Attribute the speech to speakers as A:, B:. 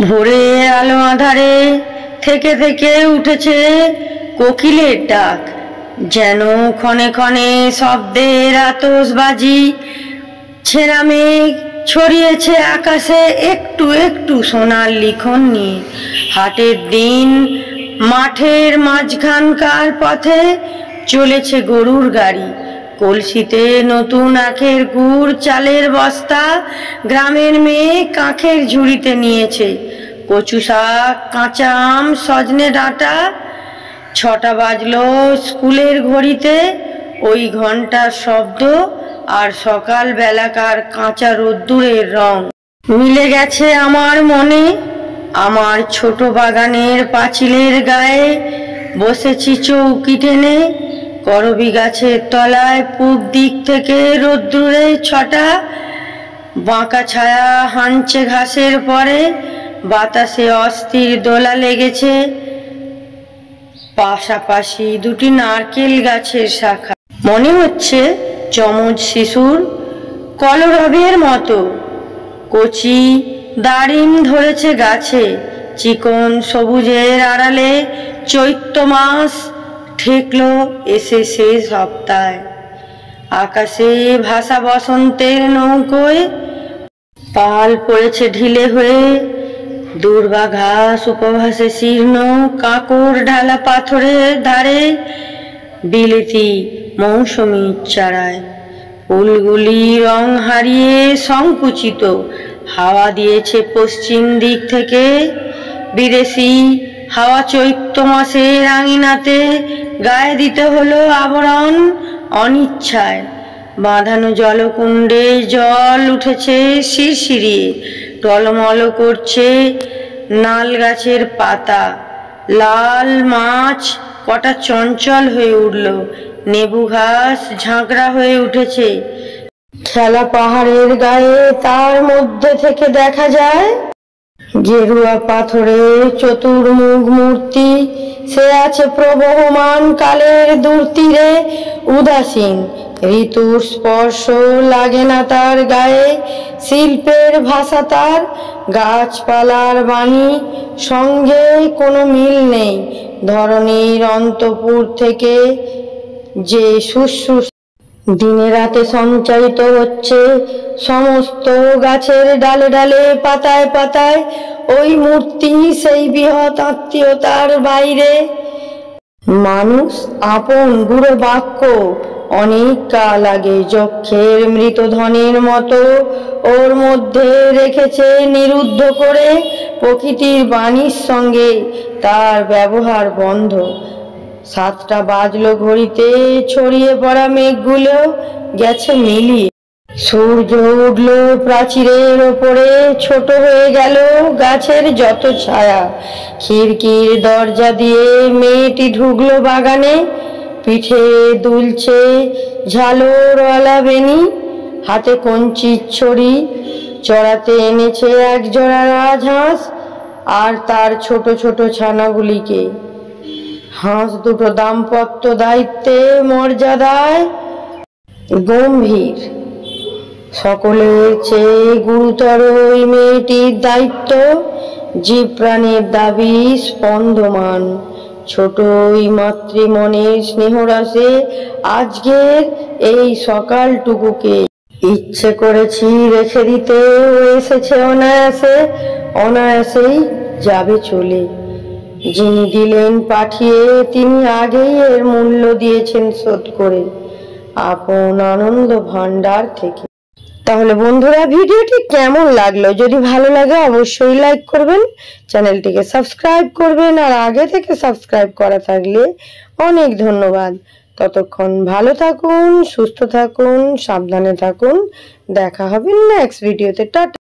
A: ভোরের আলো আঁধারে থেকে থেকে উঠেছে কোকিলের ডাক, যেন ক্ষণে ক্ষণে শব্দের আতশবাজি। ছেঁড়া মেঘ ছড়িয়েছে আকাশে একটু একটু সোনার লিখন নিয়ে। হাটের দিন মাঠের মাঝখানকার পথে চলেছে গরুর গাড়ি, কলসিতে নতুন আখের গুড়, চালের বস্তা। গ্রামের মেয়ে কাঁখের ঝুড়িতে নিয়েছে কচু শাক, কাঁচা আম, সজনে ডাঁটা। 6টা বাজলো স্কুলের ঘড়িতে, ওই ঘন্টার শব্দ আর সকাল বেলাকার কাঁচা রোদ্দুরের রং মিলে গেছে আমার মনে। আমার ছোট বাগানের পাঁচিলের গায়ে বসেছি চৌকি টেনে, করবি গাছের তলায় পূব দিক থেকে রোদ্দুরে ছটা বাঁকা ছায়া হানছে ঘাসের পরে। বাতাসে অস্থির দোলা লেগেছে, পাশাপাশি দুটি নারকেল গাছের শাখা। মনে হচ্ছে চমৎ শিশুর কলরবের মতো। কচি দাড়িম ধরেছে গাছে, চিকন সবুজের আড়ালে। চৈত্র মাস ঠেকল এসে শেষ সপ্তাহে। আকাশে ভাসা বসন্তের নৌকোয় পাল পড়েছে ঢিলে হয়ে। দুর্বা ঘাস উপভাসে শীর্ণ, কাঁকড় ঢালা পাথরের ধারে বিলেতি মৌসুমী চারায়। ফুলগুলি রং হারিয়ে সংকুচিত, হাওয়া দিয়েছে পশ্চিম দিক থেকে। বিদেশি হাওয়া চৈত্র মাসের আঙিনাতে গায়ে দিতে হলো আবরণ অনিচ্ছায়। বাঁধানো জলকুণ্ডে জল উঠেছে শিরশিরিয়ে, টলমল করছে নাল গাছের পাতা। লাল মাছ কটা চঞ্চল হয়ে উঠল, নেবু ঘাস ঝাঁকড়া হয়ে উঠেছে খেলা পাহাড়ের গায়ে। তার মধ্যে থেকে দেখা যায় গেরুয়া পাথরের চতুর্মুখ মূর্তি। সে আছে প্রবহমান কালের দূর তীরে, উদাসীন। ঋতুর স্পর্শ লাগে না তার গায়ে, শিল্পের ভাষা তার, গাছপালার বাণী সঙ্গে কোনো মিল নেই। ধরনীর অন্তপুর থেকে যে শুশ্রূষ দিনে রাতে সঞ্চারিত হচ্ছে সমস্ত গাছের ডালে ডালে, পাতায় পাতায়, ওই মূর্তি সেই বৃহৎ আত্মীয়তার বাইরে। মানুষ আপন গুঁড়ো বাক্য অনেক কাল আগে যক্ষের মৃতধনের মতো ওর মধ্যে রেখেছে নিরুদ্ধ করে। প্রকৃতির বাণীর সঙ্গে তার ব্যবহার বন্ধ। 7টা বাজলো ঘড়িতে, ছড়িয়ে পড়া মেঘগুলো গেছে মিলিয়ে। সূর্য উঠল প্রাচীরের ওপরে, ছোট হয়ে গেল গাছের যত ছায়া। খিড়কির দরজা দিয়ে মেয়েটি ঢুকলো বাগানে, পিঠে দুলছে ঝালরওয়ালা বেনি, হাতে কঞ্চির ছড়ি। চড়াতে এনেছে একজোড়া রাজহাঁস আর তার ছোট ছোট ছানাগুলিকে। হাঁস দুটো দাম্পত্য দায়িত্বে মর্যাদায় গম্ভীর, সকলের চেয়ে গুরুতর ওই মেয়েটির দায়িত্ব। জীব প্রাণীর দাবি স্পন্দমান, ছোট ওই মাতৃমনের স্নেহরসে আজকের এই সকালটুকুকে ইচ্ছে করেছি রেখে দিতে। ও এসেছে অনায়াসে, অনায়াসেই যাবে চলে। যিনি দিলেন পাঠিয়ে, তিনি আগেই এর মূল্য দিয়েছেন শোধ করে আপন আনন্দ ভান্ডার থেকে। তাহলে বন্ধুরা, ভিডিওটি কেমন লাগলো? যদি ভালো লাগে অবশ্যই লাইক করবেন, চ্যানেলটিকে সাবস্ক্রাইব করবেন, আর আগে থেকে সাবস্ক্রাইব করা থাকলে অনেক ধন্যবাদ। ততক্ষণ ভালো থাকুন, সুস্থ থাকুন, সাবধানে থাকুন। দেখা হবে নেক্সট ভিডিওতে। টাটা।